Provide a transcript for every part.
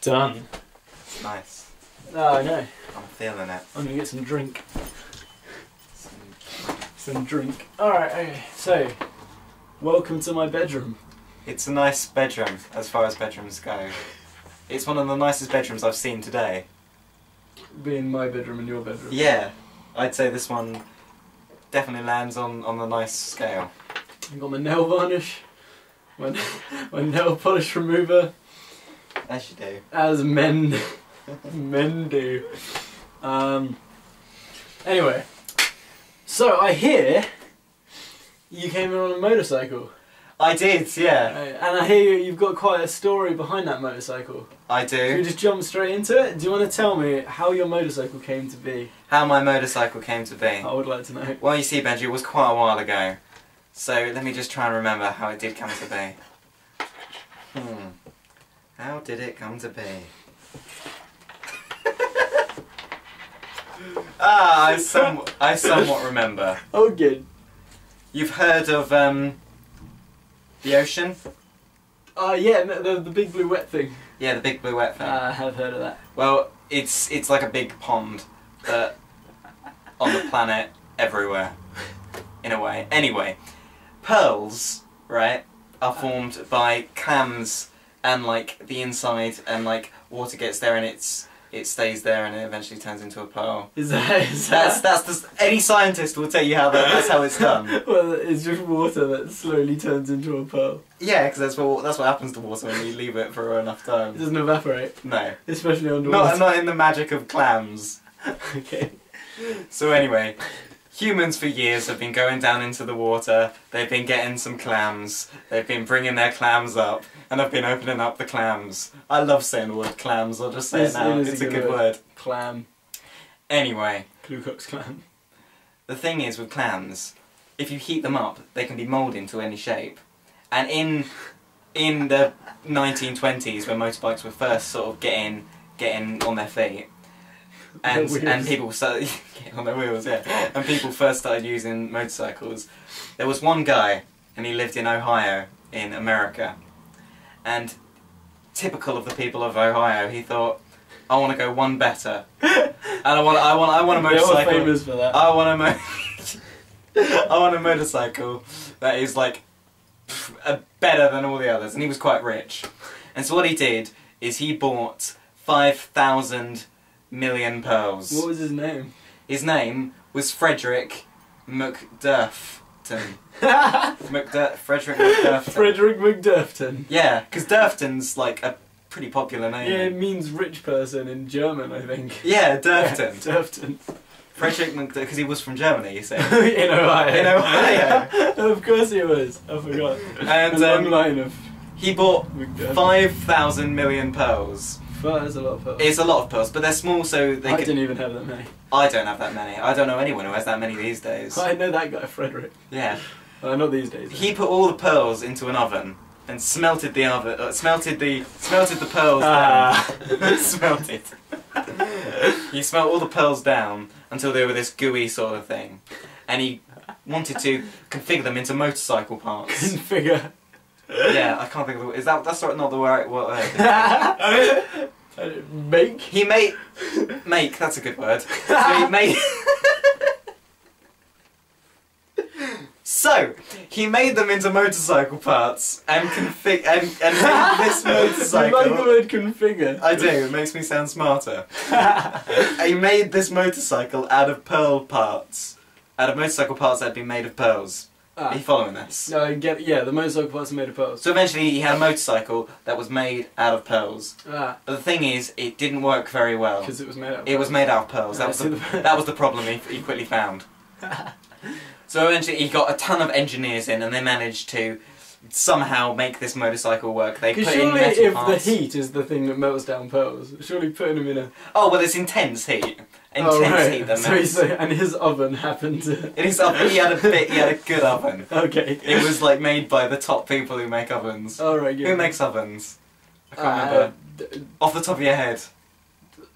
Done. Nice. Oh, I know. I'm feeling it. I'm gonna get some drink. Some drink. Alright, okay, so, welcome to my bedroom. It's a nice bedroom, as far as bedrooms go. It's one of the nicest bedrooms I've seen today. Being my bedroom and your bedroom. Yeah, I'd say this one definitely lands on the nice scale. I've got my nail varnish, my nail polish remover. As you do. As men do. Anyway, so I hear you came in on a motorcycle. I did, yeah. And I hear you've got quite a story behind that motorcycle. I do. Should we just jump straight into it? Do you want to tell me how your motorcycle came to be? How my motorcycle came to be? I would like to know. Well, you see, Benji, it was quite a while ago. So let me just try and remember how it did come to be. How did it come to be? I somewhat remember. Oh, good. You've heard of the ocean? Yeah, the big blue wet thing. Yeah, the big blue wet thing. I have heard of that. Well, it's like a big pond that on the planet everywhere, in a way. Anyway, pearls, right, are formed by clams and like the inside, and like water gets there and it stays there and it eventually turns into a pearl. That's any scientist will tell you how that's how it's done. Well, it's just water that slowly turns into a pearl. Yeah, because that's what happens to water when you leave it for enough time. It doesn't evaporate. No. Especially underwater. Not in the magic of clams. Okay. So anyway, humans for years have been going down into the water, they've been getting some clams, they've been bringing their clams up, and I've been opening up the clams. I love saying the word clams, I'll just say it now, it's a good word. Clam. Anyway. Ku Klux Klan. The thing is with clams, if you heat them up, they can be moulded into any shape. And in the 1920s, when motorbikes were first sort of getting on their feet, and people started getting on their wheels, yeah, and people first started using motorcycles, there was one guy, and he lived in Ohio, in America, and typical of the people of Ohio, he thought, I want to go one better, and I want a motorcycle. They were famous for that. I want a motorcycle that is like better than all the others, and he was quite rich, and so what he did is he bought 5,000 million pearls. What was his name? His name was Frederick McDurfton. Frederick McDurfton. Frederick McDurfton. Yeah, because Durfton's like a pretty popular name. Yeah, it means rich person in German, I think. Yeah, Durfton. Yeah, Durfton. Frederick McDurfton, because he was from Germany, you see. In Ohio. In Ohio. Of course he was. I forgot. And a long line of he bought McDurfton. 5,000 million pearls. That's a lot of pearls. It's a lot of pearls, but they're small, so they I can... didn't even have that many. I don't have that many. I don't know anyone who has that many these days. I know that guy, Frederick. Yeah. Not these days. He put all the pearls into an oven and smelted the oven. Smelted the pearls down. Smelted. He smelt all the pearls down until they were this gooey sort of thing, and he wanted to configure them into motorcycle parts. Configure. Yeah, I can't think of the word. That's not the right word. Make? He made... Make, that's a good word. So he made... So, he made them into motorcycle parts and made this motorcycle... You like the word configure? I do, it makes me sound smarter. He made this motorcycle out of pearl parts. Out of motorcycle parts that had been made of pearls. Are you following this? No, I get. Yeah, the motorcycle parts are made of pearls. So eventually he had a motorcycle that was made out of pearls. But the thing is, it didn't work very well. Because it was made out of pearls. It was made out of pearls. That was the problem he quickly found. So eventually he got a ton of engineers in, and they managed to somehow make this motorcycle work. They put in metal parts. The heat is the thing that melts down pearls, surely putting them in a... Oh, well, it's intense heat. Intense heat that melts. And his oven happened to... In his oven, he had a good oven. Okay. It was like made by the top people who make ovens. Oh, right, yeah. Who makes ovens? I can't remember. Off the top of your head.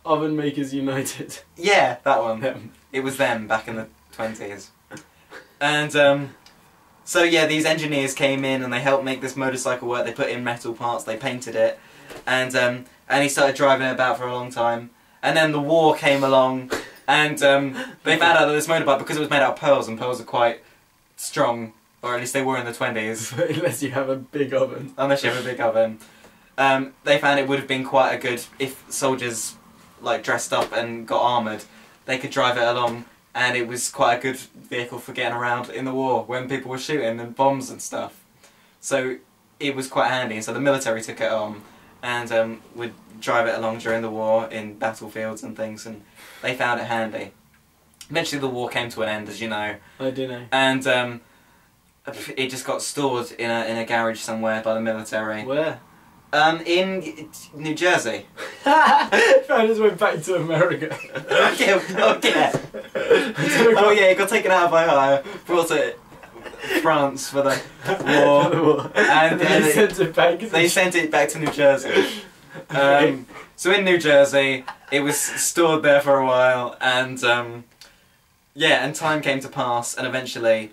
Oven Makers United. Yeah, that one. Them. It was them back in the 20s. And so yeah, these engineers came in and they helped make this motorcycle work. They put in metal parts, they painted it, and and he started driving it about for a long time. And then the war came along, and they found out that this motorbike, because it was made out of pearls, and pearls are quite strong, or at least they were in the 20s. Unless you have a big oven. Unless you have a big oven. They found it would have been quite a good, if soldiers like dressed up and got armoured, they could drive it along, and it was quite a good vehicle for getting around in the war when people were shooting and bombs and stuff. So it was quite handy, so the military took it on and would drive it along during the war in battlefields and things, and they found it handy. Eventually the war came to an end, as you know. I do know. And it just got stored in a garage somewhere by the military. Where? In New Jersey. Found his way back to America. Okay. Oh yeah, it got taken out by hire, brought it France for the war, and then they sent it back. They sent it back to New Jersey. So in New Jersey, it was stored there for a while, and yeah, and time came to pass, and eventually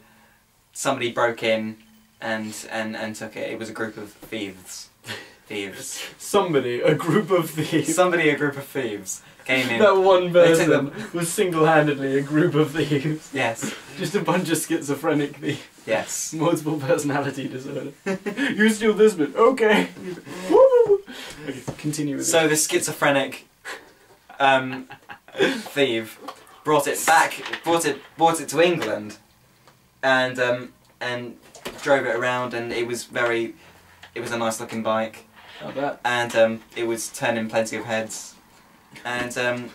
somebody broke in and took it. It was a group of thieves. Somebody, a group of thieves. A group of thieves came in. That one person was single-handedly a group of thieves. Yes. Just a bunch of schizophrenic thieves. Yes. Multiple personality disorder. You steal this bit, okay. Okay, continue with So the schizophrenic thief brought it back, brought it to England, and drove it around, and it was a nice looking bike. I bet. And it was turning plenty of heads, and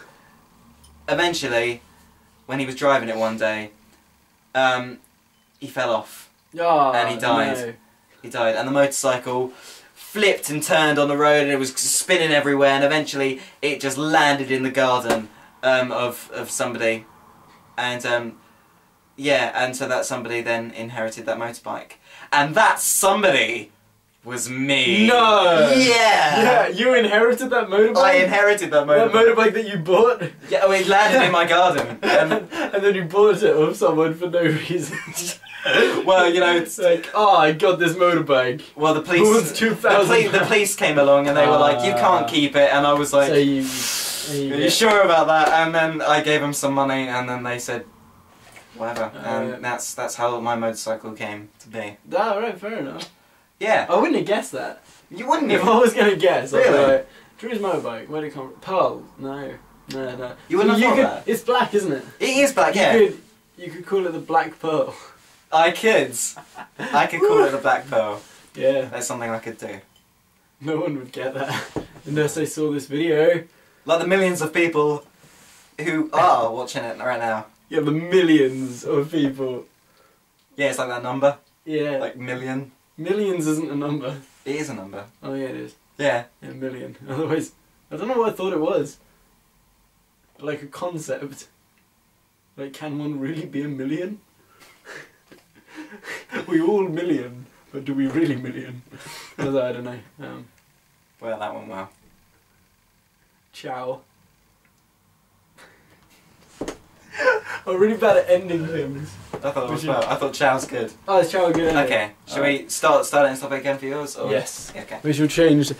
eventually, when he was driving it one day, he fell off, and he died. No. He died, and the motorcycle flipped and turned on the road, and it was spinning everywhere, and eventually it just landed in the garden of somebody, and yeah, and so that somebody then inherited that motorbike, and that somebody was me. No! Yeah! Yeah, you inherited that motorbike? I inherited that motorbike. That motorbike that you bought? Yeah, oh, it landed in my garden. And then you bought it off someone for no reason. Well, you know, it's like, oh, I got this motorbike. Well, the police came along, and they were like, you can't keep it, and I was like, so are you sure about that? And then I gave them some money, and then they said, whatever. And that's how my motorcycle came to be. Ah, right, fair enough. Yeah. I wouldn't have guessed that. You wouldn't have? If I was going to guess, really? I'd be like, Drew's motorbike, where'd it come from? Pearl? No. You wouldn't have thought that? It's black, isn't it? It is black, yeah. You could call it the Black Pearl. I could call it the Black Pearl. Yeah. That's something I could do. No one would get that unless they saw this video. Like the millions of people who are watching it right now. Yeah, the millions of people. Yeah, it's like that number. Yeah. Like million. Millions isn't a number. It is a number. Oh yeah, it is. Yeah. Yeah, million. Otherwise, I don't know what I thought it was. Like a concept. Like, can one really be a million? We all million, but do we really million? I don't know. Well, that went well. Ciao. I'm really bad at ending things. I thought it was well. I thought chow's good. Oh, is chow good? Okay. Shall we start it and stop it again for yours? Or? Yes. Okay. We shall change.